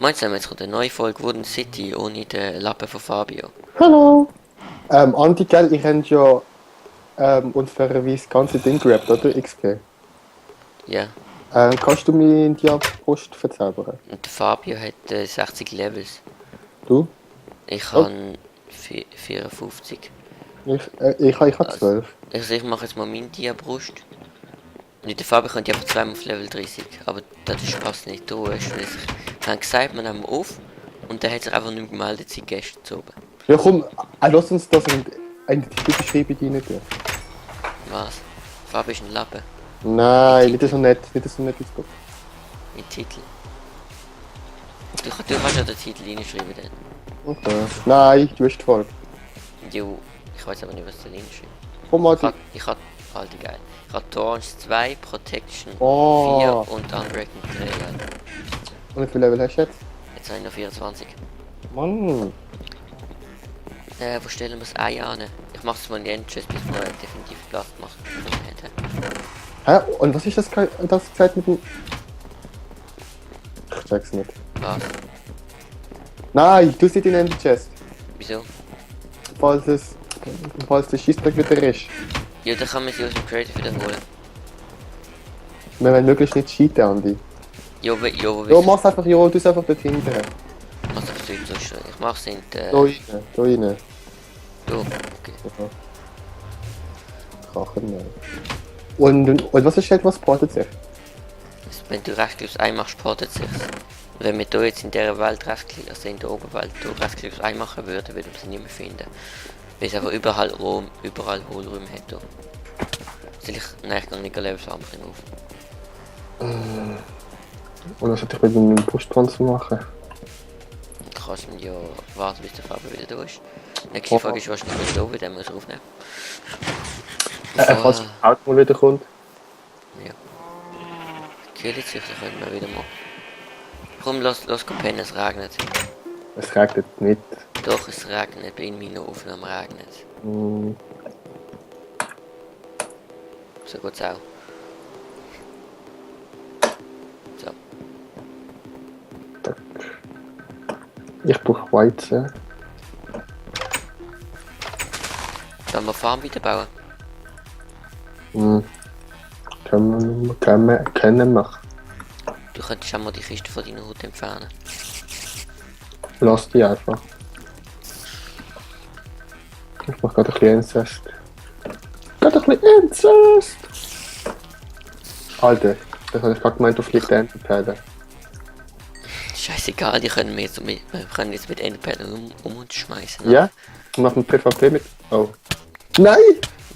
Meinst du, jetzt kommt eine neue Folge Wooden City ohne den Lappen von Fabio? Hallo! Andi, gell, ich habe ja unfairerweise das ganze Ding gerappt, oder? XP. Ja. Kannst du mir in die Brust verzaubern? Und der Fabio hat 60 Levels. Du? Ich Oh, habe 54. ich habe 12. Also ich mache jetzt mal meine Dia-Brust. Und der Fabio kommt ja einfach zweimal auf Level 30. Aber das ist fast nicht da. Wir haben gesagt, wir nehmen auf. Und der hat sich einfach nicht mehr gemeldet, seit gestern zu oben. Ja komm, lass uns das in die Titelbeschreibung rein tun. Was? Fabio ist ein Lappen. Nein, nicht so nett, ist gut. Mit Titel. Du kannst ja den Titel reinschreiben dann. Okay. Nein, du hast voll. Jo, ich weiß aber nicht, was da reinschreibt. Komm mal, Ich hab, Alter geil. Ich hab Thorns 2, Protection Oh. 4 und Unbreaking 3. Alter. Und wie viel Level hast du jetzt? Jetzt habe ich noch 24. Mann. Wo stellen wir das Ei an? Ich mach's mal in die Endchest, bis wir definitiv Platz machen. Hä? Und was ist das gesagt mit dem... Ich check's nicht. Was? Nein, du siehst in den Chest. Wieso? Falls der Schießtag wieder ist. Ja, dann kann man sie aus dem Creative wiederholen. Wir wollen möglichst nicht cheaten, Andi. Jo, Ja, mach's einfach, ja, du es einfach dort hinten. Was das Zeug so schnell? Ich mach's in Da rein, da rein. Da, okay. Ja. Krachen, nein. Und was ist halt, was portet sich? Wenn du rechtsklickst Ei machst, portet sich's. Wenn wir hier jetzt in dieser Welt rechtsklicken, also in der Oberwelt, hier rechtsklickst Ei machen würden, würden wir sie nicht mehr finden. Weil es einfach überall Hohlräume hat. Hier. Soll ich... Nein, ich kann nicht Levels auf. Und was sollte ich mit einem Brustpanzer machen? Du kannst mir ja warten, bis der Fabio wieder da ist. Nächste Frage ist wahrscheinlich nicht da, weil der muss er aufnehmen. Falls das Auto mal wieder kommt. Ja. Kühlt sich, das können wir wieder machen. Komm, lass pennen, es regnet. Es regnet nicht. Doch, es regnet, bei meiner Aufnahme regnet. So geht's auch. So. Ich brauche Weizen. Sollen wir Farm wieder bauen? Können wir. Du könntest auch mal die Kiste von deiner Haut entfernen. Lass die einfach. Ich mach gerade ein bisschen Inzest. Alter, das habe ich gerade gemeint, du fliegst Enderperlen. Scheißegal, wir können jetzt mit Enderperlen um uns schmeißen. Ja? Wir machen PvP mit. Oh. Nein!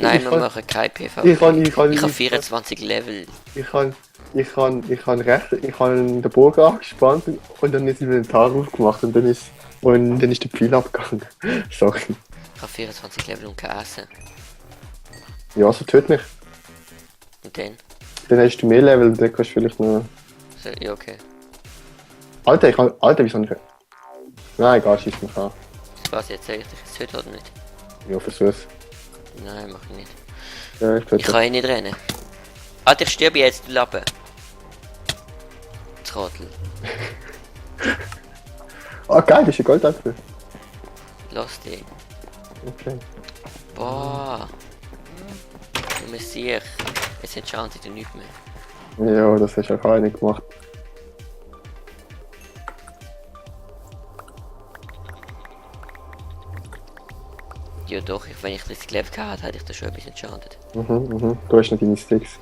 Nein, wir machen kein PvP. Ich habe 24 Level. Ich habe den Bogen angespannt und dann ist ein Inventar aufgemacht und dann ist der Pfeil abgegangen. Sorry. Ich habe 24 Level und kein Essen. Ja, so töt mich. Und dann? Dann hast du mehr Level und dann kannst du vielleicht nur... So, ja, okay. Alter, wieso nicht? Nein, egal, schieß mich an. Was jetzt, sag ich dich jetzt töten oder nicht? Ja, versuch's. Nein, mach ich nicht. Ja, Ich kann eh nicht rennen. Alter, ich sterbe jetzt, du Lappen. Trottel. Oh geil, das ist ein Goldapfel. Lass dich. Okay. Boah. Du Messias. Es enchantet du nichts mehr. Ja, das hast du auch keine gemacht. Ja doch, wenn ich das Level gehabt hätte ich das schon etwas enchantet. Du hast nicht deine Sticks.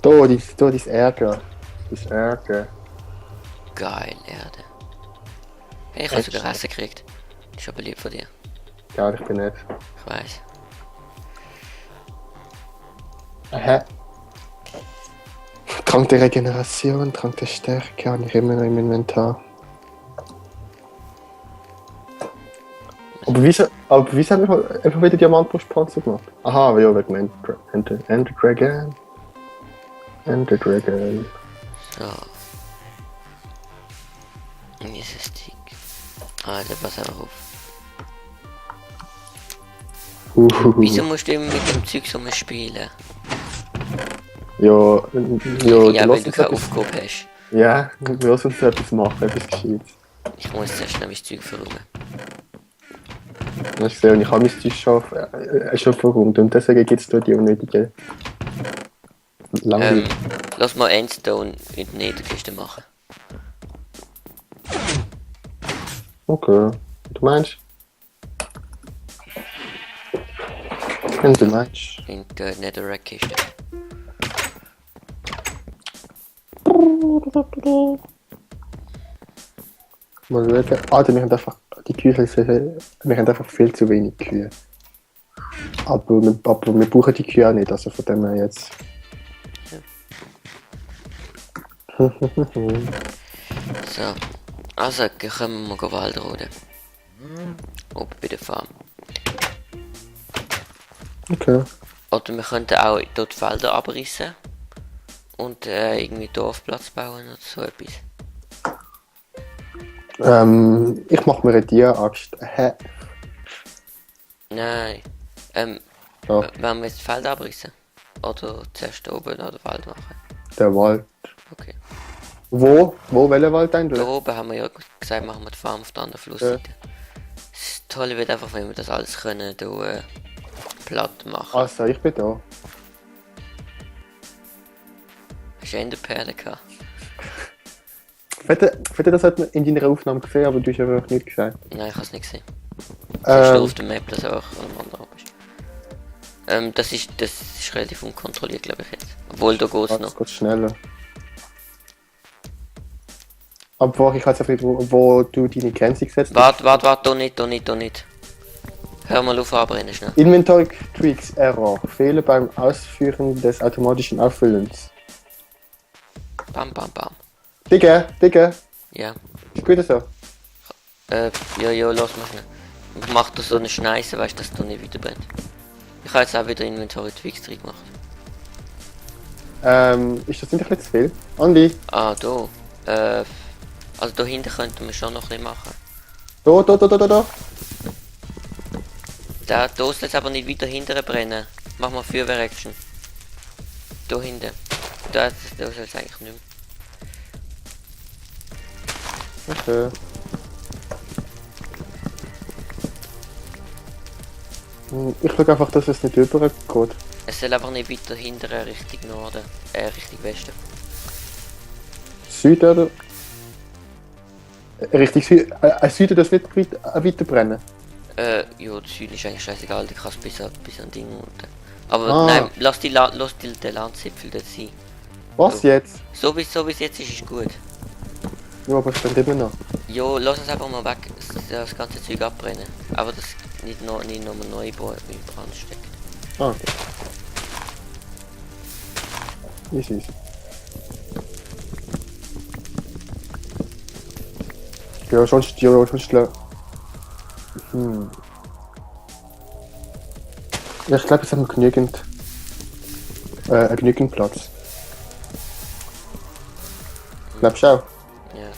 Da, dein Ärger. Das Ärger. Geil, Erde. Hey, ich habe sogar Essen gekriegt. Das ist aber lieb von dir. Ja, ich bin nicht. Ich weiß. Hä? Trank der Regeneration, Trank der Stärke, habe ich immer noch im Inventar. Aber wieso habe ich einfach wieder Diamantbrustpanzer gemacht? Aha, ja, wegen Ender Dragon. Ender Dragon. So. Dieses Stick. Alter, pass einfach auf. Wieso musst du immer mit dem Zeug so spielen? Ja, Ja, du weil lass du uns keine etwas. Aufgabe hast. Ja, lass uns etwas machen, etwas Gescheites. Ich muss zuerst noch mein Zeug verräumen. Du hast gesehen, ich habe mein Zeug schon verräumt und deswegen gibt es da die unnötige Langeweile. Lass mal Endstone in die Niederkiste machen. Okay, du meinst? Wenn du meinst. In der Netherrack-Kiste. Mal schauen. Alter, wir haben einfach, die Kühe sind, wir haben einfach viel zu wenig Kühe. Aber wir brauchen die Kühe auch nicht, also von dem her jetzt. So. Also, können wir mal Waldroden. Oben bei der Farm. Okay. Oder wir könnten auch dort Felder abreißen. Und irgendwie Dorfplatz bauen oder so etwas. Ich mach mir eine Tierangst. Hä? Nein. Ja, Wollen wir jetzt Felder abreißen? Oder zuerst oben oder Wald machen? der Wald. Okay. Wo? Welcher Wald Da eigentlich? oben haben wir ja gesagt, machen wir die Farm auf der anderen Flussseite. Das Tolle wird einfach, wenn wir das alles können, da platt machen. Also, ich bin da. Hast du Enderperlen gehabt? Fette, das hat man in deiner Aufnahme gesehen, aber du hast einfach nicht gesagt. Nein, ich habe es nicht gesehen. Siehst du Ähm, auf der Map, dass du auch am anderen bist. Das ist relativ unkontrolliert, glaube ich jetzt. Obwohl, da geht's das noch. geht schneller. Aber ich weiß auch nicht, wo du deine Grenze gesetzt hast. Warte, da nicht. Hör mal auf, abbrennen schnell. Inventory Tweaks Error. Fehler beim Ausführen des automatischen Auffüllens. Bam. Digga. Ja. Ist gut so. Ja, lass mal schnell. Mach da so eine Schneise, weißt du, dass du nicht wieder brennt. Ich habe jetzt auch wieder Inventory Tweaks drin gemacht. Ist das nicht ein bisschen zu viel? Andi, Ah, da. Also da hinten könnten wir schon noch ein bisschen machen. da. Da soll jetzt aber nicht weiter hinten brennen. Mach mal Feuerwehr-Action. Da hinten. Da soll es eigentlich nicht mehr. Okay. Ich schaue einfach, dass es nicht übergeht. Es soll aber nicht weiter hinten Richtung Norden. Richtung Westen. Süden oder? Richtig, Süden das nicht weiter brennen. Ja, der Süden ist eigentlich scheißegal, ich kann es bis an Ding unten. Aber Ah. nein, lass den Landzipfel dort sein. Was So. jetzt? So wie es jetzt ist gut. Ja, aber es steht immer noch. Jo, lass es einfach mal weg, das ganze Zeug abbrennen. Aber das nicht nochmal neu Brand steckt. Ah, okay. Easy. Ja, sonst. Ja, ich glaube, jetzt haben wir genügend Platz. Glaubst du auch? Ja,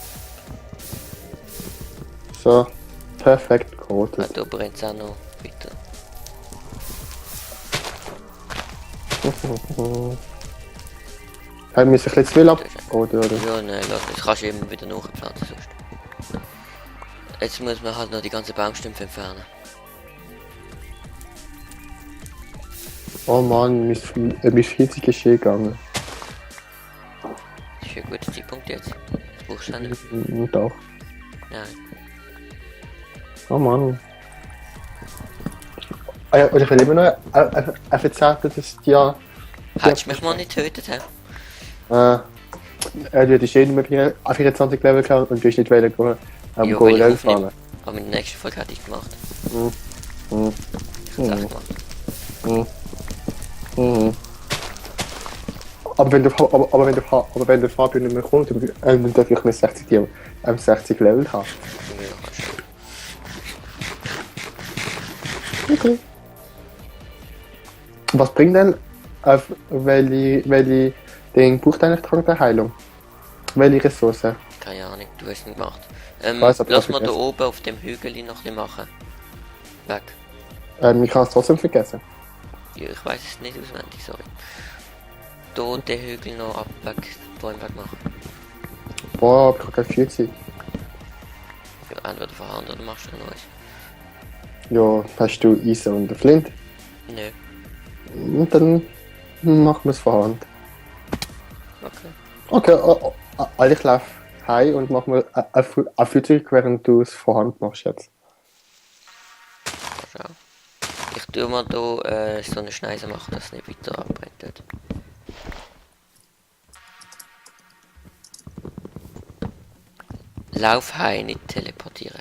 So, perfekt ah, gerotet. da brennt es auch noch weiter. Haben wir sich jetzt viel abgerotet, oder? Ja, nein, lass das kannst du immer wieder nachpflanzen sonst. Jetzt muss man halt noch die ganzen Baumstümpfe entfernen. Oh Mann, mein 40 ist gegangen. Das ist ein guter Zeitpunkt jetzt. Das brauchst du auch nicht. Doch. Nein. Oh Mann. Ah ja, und ich will immer noch erzählen, dass die ja. Hättest du mich mal nicht getötet, hä? Du hättest jeden möglichen 24 Level gehabt und du hast nicht wählen können. Jo, Go weil ich Level aufnehme. fahren. Aber in der nächsten Folge hätte ich gemacht. Mhm. Ich hab's echt gemacht. Mhm. Aber wenn der Fabio nicht mehr kommt, dann darf ich nicht 60 Level haben. Ja, kannst du. Okay. Was bringt denn welche Ding braucht eigentlich Trank der Heilung? Welche Ressourcen? Keine Ahnung, du hast es nicht gemacht. Weiß, aber Lass ich mal da vergessen. oben auf dem Hügel noch ein bisschen machen. Weg. Ich kann es trotzdem vergessen. Ja, ich weiß es nicht auswendig, sorry. hier den Hügel noch Bäume wegmachen? Boah, ich hab keine Feuerzeug. Ja, entweder von Hand oder machst du ein neues. Ja, hast du Eisen und eine Flint? Nö. Und dann machen wir es von Hand. Okay. Okay, also ich laufe heim und mach mal ein Feuerzeug, während du es von Hand machst jetzt. Schau. Ich tue mal hier so eine Schneise machen, dass es nicht weiter abbrennt. Dort. Lauf heim, nicht teleportieren.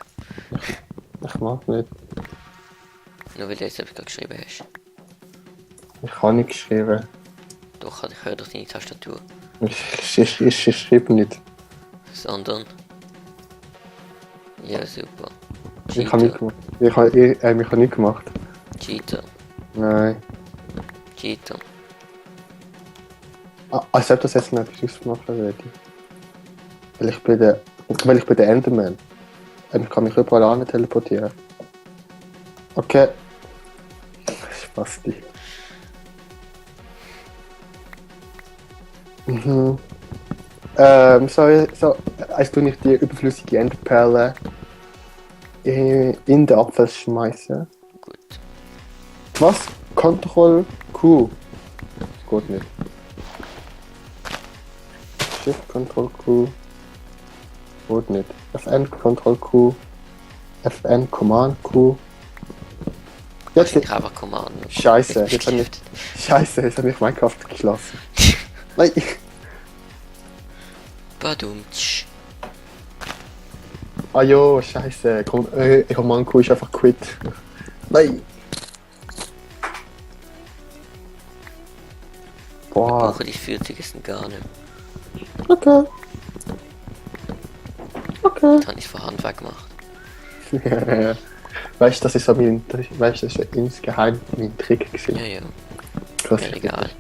Ich mach nicht. Nur weil du jetzt etwas geschrieben hast. Ich habe nicht geschrieben. Doch, ich höre durch deine Tastatur. Ich schreibe nicht. Sondern... Ja, super. Ich habe nicht gemacht. Ich habe nicht gemacht. Cheater. Nein. Cheater. Als ob das jetzt nicht etwas ausmachen würde. Weil ich bin der Enderman. Ich kann mich überall an teleportieren. Okay. Spasti. Mhm. Als du nicht die überflüssige Enderperle in den Apfel schmeißen. Gut. Was? Ctrl Q. Geht nicht. Shift Ctrl Q. Geht nicht. FN Ctrl Q. FN Command Q. Jetzt Ich einfach Command. Scheiße, jetzt habe ich Minecraft geschlossen. Nein. Badumtsch. Ah jo, scheiße. Command Q ist einfach quit. Nein. Ich Boah. brauche die 40 gar nicht. Okay. Okay. Jetzt habe ich es von Hand weggemacht. Weißt du, das ist so insgeheim mein Trick gewesen. Ja, ja. Krass. Ja, egal.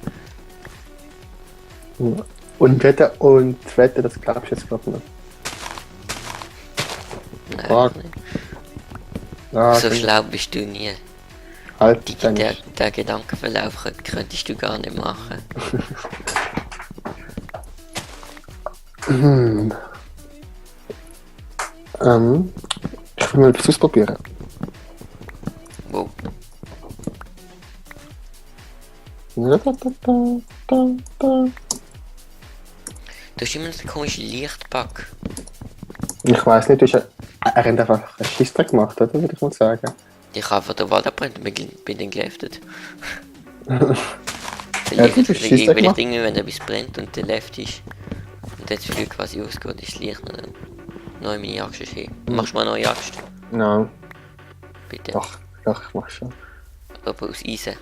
Und wette, das glaubst du jetzt gerade noch. Nein, Fuck. nicht. Ah, So schlau bist du nie. halt Der Gedankenverlauf könntest du gar nicht machen. Ich will mal etwas ausprobieren. Wow. Du hast immer noch den komischen Lichtbug. Ich weiß nicht, er hat einfach einen Scheissdreck gemacht, oder? Würde ich mal sagen. Ich habe einfach den Wald abbrennt und bin dann geleftet. Ja, du hast Scheissdreck Weil ich gemacht. denke, wenn etwas brennt und der Left ist und jetzt viel quasi ausgeht, ist das Licht noch dann neu meine Axt ist hin. Machst du mal eine neue Axt? Nein, Bitte. doch, ich mach schon. Aber aus Eisen.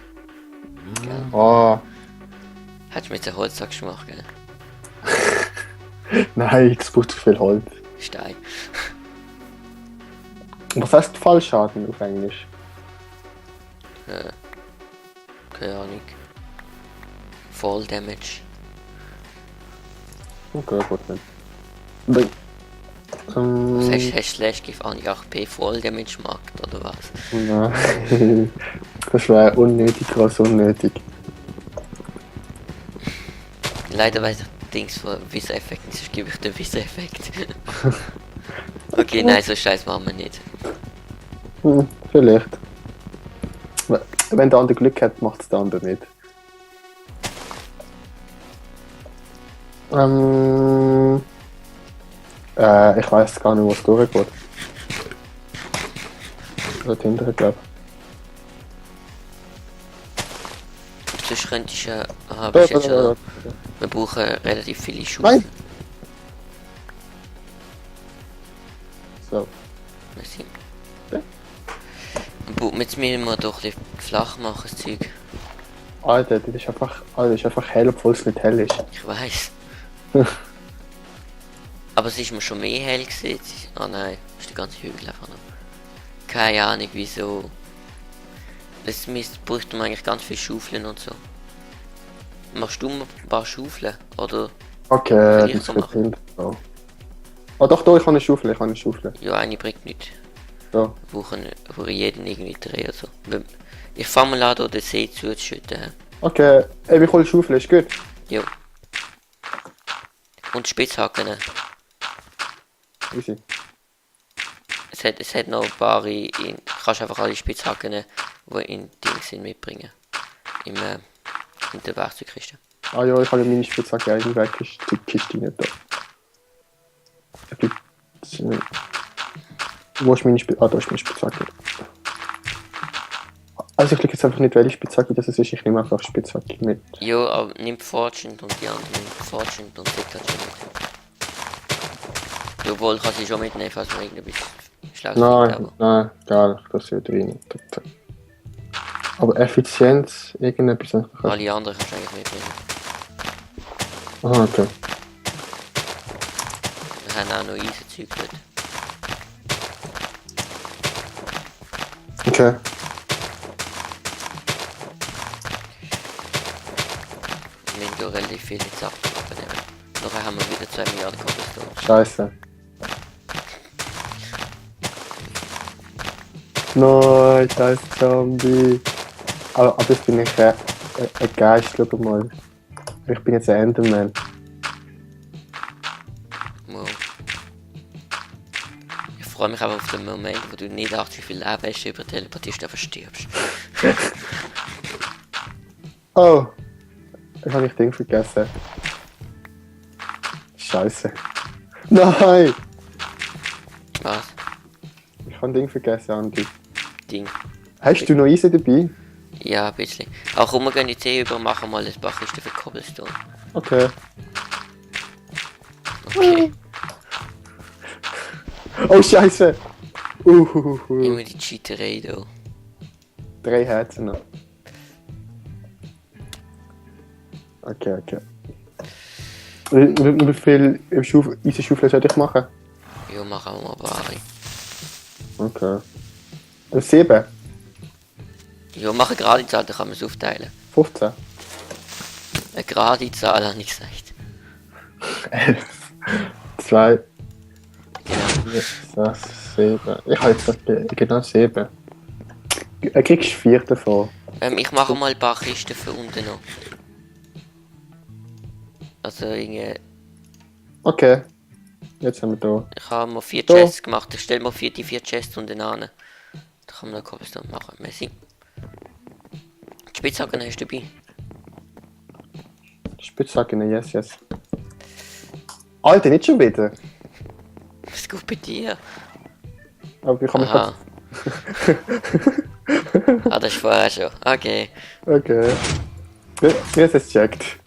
Gell? Oh, Hättest du mir jetzt eine Holzaxt gemacht, gell? nein, das braucht zu viel Holz. Stein. Was heißt Fallschaden auf Englisch? Keine Ahnung. Fall Damage. Okay, gut nicht. Nein. Was hast du Slash Give an 8p Fall Damage gemacht, oder was? Nein, das wäre unnötig als unnötig. Leider weiß ich Dings von Visor-Effekten, sonst gebe ich den Visor-Effekt. Okay, nein, so Scheiß machen wir nicht. Vielleicht. Wenn der andere Glück hat, macht es der andere nicht. Ich weiß gar nicht, wo es durchgeht. Dort hinten, glaube ich. Sonst könntest du ja... Aha, bist jetzt schon... Wir brauchen relativ viele Schuhe. Nein! So. Merci. Ja. Jetzt müssen wir doch ein bisschen flach machen, das Zeug. Alter, das ist einfach hell, obwohl es nicht hell ist. Ich weiß. Aber es ist mir schon mehr hell gewesen. Ah nein, ist der ganze Hügel einfach noch. Keine Ahnung wieso. Das bräuchte man eigentlich ganz viel Schaufeln und so. Machst du ein paar Schaufeln? Oder? Okay, ich das so wird machen? hin. Oh. Oh doch, ich habe eine Schaufel, Ja, eine bringt nichts. So. Wir brauchen jeden irgendwie 3 oder so. Ich fange mal an, hier den See zuzuschütten. Okay, ich hole Schaufel, ist gut. Jo. Und Spitzhacken. Easy. Es hat noch ein paar kannst einfach alle Spitzhacken, die in Dings sind, mitbringen. In der Werkzeugkiste. Ah ja, ich habe ja meine Spitzhacke eigentlich weg, ist die Kiste nicht da. Wo ist meine Spitzhacke? Ah, da ist meine Spitzhacke. Also ich lege jetzt einfach nicht, welche Spitzhacke das ist, ich nehme einfach Spitzhacke mit. Jo, aber nimm Fortune und die anderen nimm Fortune und Signature mit. Obwohl, kann sie schon mitnehmen, falls wir irgendetwas Schlaues finden. Nein, egal, das wird rein. Aber Effizienz, irgendetwas einfach. Alle anderen kannst du eigentlich mitnehmen. Aha, okay. Wir haben auch noch Eisenzeug dort. Okay. Wir müssen ja relativ viele Sachen abnehmen. Nachher haben wir wieder 2 Milliarden Cobblestone. Scheiße. Nein, scheiß Zombie. Aber jetzt bin ich ein Geist, schau mal. Ich bin jetzt ein Enderman. Wow. Ich freue mich aber auf den Moment, wo du nicht achtest, wie viel Leben hast, über teleportierst und einfach stirbst. Oh! Ich habe das Ding vergessen. Scheiße. Nein! Was? Ich habe ein Ding vergessen, Andi. Ding. Hast du noch Eisen dabei? Ja, ein bisschen. Auch komm, wir gehen die Tee über und machen mal ein paar Kisten für Cobblestone. Okay. Okay. Oh Scheiße! Immer die Cheaterei da. 3 Herzen noch. Okay. Wie viel Eisenschaufel sollte ich machen? Ja, machen wir mal Bari. Okay. 7? Ja, machen gerade Zahl, dann kann man es aufteilen. 15? Eine gerade Zahl, habe ich gesagt. 11. 2. Genau. 6, 7. Ich habe jetzt genau 7. Du kriegst 4 davon. Ich mache mal ein paar Kisten für unten noch. Also irgendwie... Okay. Jetzt haben wir da. Ich habe mal 4 Da. Chests gemacht. Ich stelle mal die 4 Chests unten an. Da kann man noch Cobblestone machen. Messi. Die Spitzhacken hast du dabei? Spitzhacke, yes. Alter, nicht schon wieder. Was ist gut bei dir? Aber ich habe mich Aha. Ah, das ist vorher schon. Okay. Okay. Mir ist es checkt.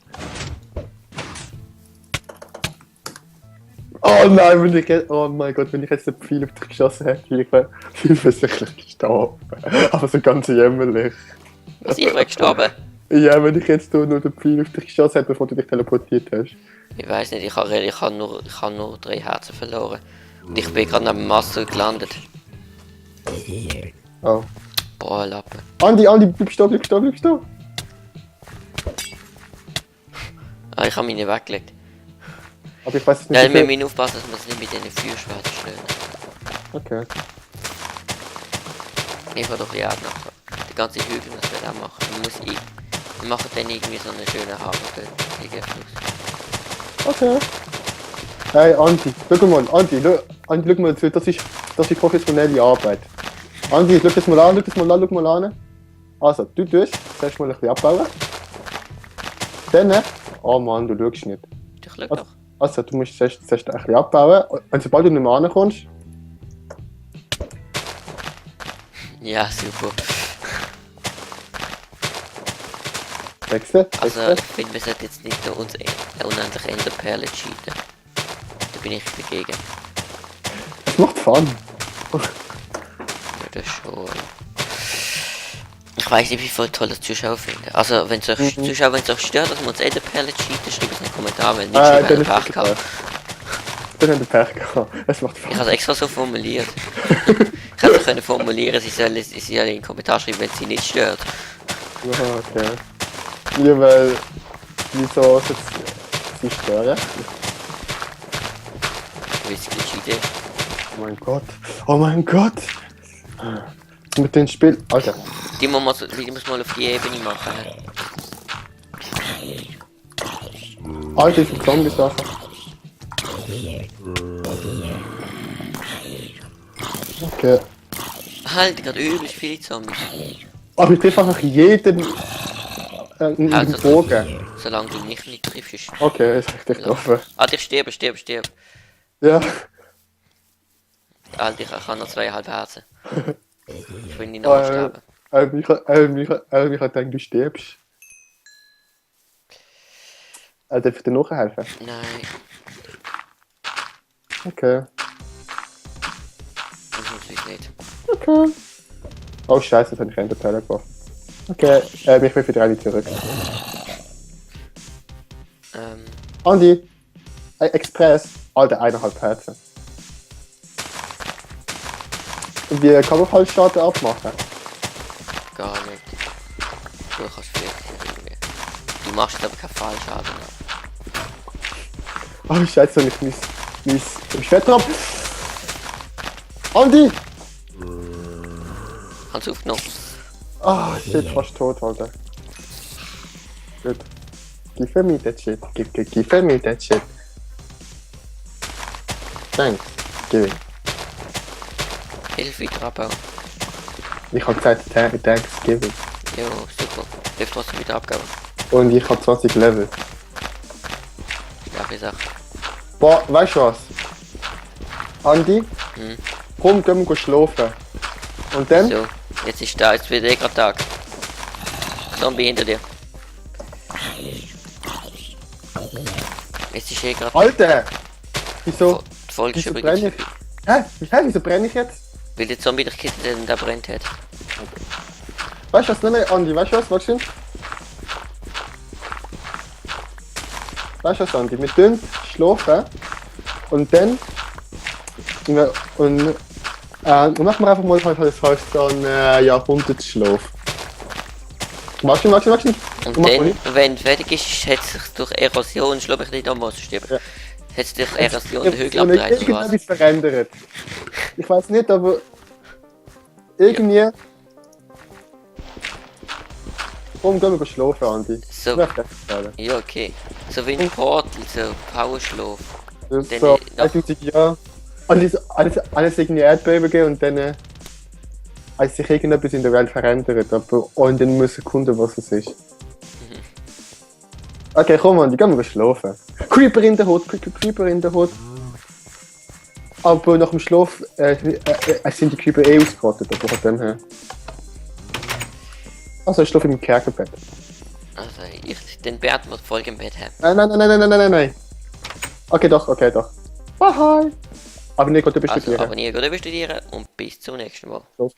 Oh nein, oh mein Gott, wenn ich jetzt den Pfeil auf dich geschossen hätte, ich wäre viel versicherlich gestorben. Aber so ganz jämmerlich. Was, ich wäre gestorben? Ja, wenn ich jetzt nur den Pfeil auf dich geschossen hätte, bevor du dich teleportiert hast. Ich weiß nicht, ich habe nur 3 Herzen verloren. Und ich bin gerade neben dem Master gelandet. Oh. Boah, Lappen. Andi, bleib stehen. Ah, ich habe meine weggelegt. Aber ich weiß nicht, Ja, wie wir viel... müssen aufpassen, dass wir es nicht mit diesen Feuerschwertern schlagen. Okay. Ich will doch die Erde nachher. Die ganze Hügel muss man auch machen. Wir machen dann irgendwie so einen schönen Hafen dort. Gegen Fluss. Okay. Hey Andi, schau mal, Andi, schau mal zu, das ist professionelle Arbeit. Andi, schau das mal an. Also, du tust zuerst mal ein bisschen abbauen. Dann, oh Mann, du schaust nicht. Ich schau doch. Also, du musst zuerst ein bisschen abbauen und sobald du nicht mehr rankommst, Ja, super. wechseln. Also, ich finde, wir sollten jetzt nicht uns unendlich Enderperlen cheaten. Da bin ich dagegen. Das macht Fun. Ja, das schon. Ich weiß nicht, wie viel tolle Zuschauer finden. Also, wenn es euch Zuschauer, wenn es euch stört, dass wir uns Enderperlen cheaten, schreibt es in den Kommentaren, wenn nicht, schreibt dann einen ist Pech es gehabt. Dann haben wir Pech gehabt. Das macht Ich Fun. habe es extra so formuliert. Ich hätte können formulieren, sie sollen in den Kommentar schreiben, wenn es sie nicht stört. Ja, okay. Ja, weil... Wieso ist sie stören? Whisky Idee. Oh mein Gott! Mit dem Spiel... Alter. Die muss mal auf die Ebene machen. Alter, diese Zombies einfach. Okay. Halt, gerade übelst viele Zombies. Aber ich treffe einfach jeden in Also, den Bogen. solange du mich nicht triffst. Okay, ist richtig getroffen. Ah, ich sterbe. Ja. Alter, ich habe noch 2,5 Herzen. Ich will nicht nachsterben. Ich hat gedacht, du stirbst. Darf ich dir nachhelfen? Nein, Okay. das muss ich nicht. Okay. Oh Scheiße, jetzt habe ich einen Teil geworfen. Okay, ich will wieder alle zurück. Andi! Express! Alter, 1,5 Herzen. Wie kann man Fallschaden abmachen? Gar nicht. Du kannst vielleicht irgendwie. Du machst jetzt aber keinen Fallschaden ab. Oh Scheiße, ich mein Schwert ab. Andi! Kannst du aufgenommen? Ah, shit, fast tot, Alter. Gut. Give me that shit. Give me that shit. Thanks. Give it. Hilfe wieder abbauen. Ich hab gesagt, thanks, give it. Jo, super. Hilf trotzdem wieder abbauen. Und ich hab 20 Level. Schwache Sache. Boah, weißt du was? Andi? Komm, gehen wir schlafen. Und dann? So, jetzt ist da, jetzt wird gerade Tag. Zombie hinter dir. Jetzt ist gerade. Alter! Wieso? Die Folge ist Wieso übrigens. brenne ich? Wieso brenne ich jetzt? Weil der Zombie dich kittet und der brennt hat. Weißt du was? Nein, Andi, weißt du was? Weißt du was, Andi? Wir tun schlafen und dann. Und machen wir einfach mal halt so einen Jahrhundertschlaf. Magst du? Und dann, wenn es fertig ist, hat sich durch Erosion, glaube ich nicht am Wasser sterben. Ja. Hat sich durch Erosion der Hügel abgedreht oder was? Irgendetwas verändert. Ich weiß nicht, aber irgendwie. Warum gehen wir schlafen, Andi? So. Ich möchte das sagen. Ja, okay. So wie ein Portal, so Powerschlaf. Das ist Dann so nach- 1000 Jahre. Alles irgendwie Erdbeben gehen und dann als sich irgendetwas in der Welt verändert, aber und dann muss erkunden, was es ist. Okay, komm Andi, gehen wir schlafen. Creeper in der Hut, Creeper in der Hut. Aber nach dem Schlaf sind die Creeper ausgerottet, aber von dem her. Also ich schlafe im Kerkerbett. Also, den Bert muss Folge im Bett haben. Nein. Okay, doch. Bye. Aber Nico, du bist Also, studieren. abonnieren oder bestudieren und bis zum nächsten Mal. Los.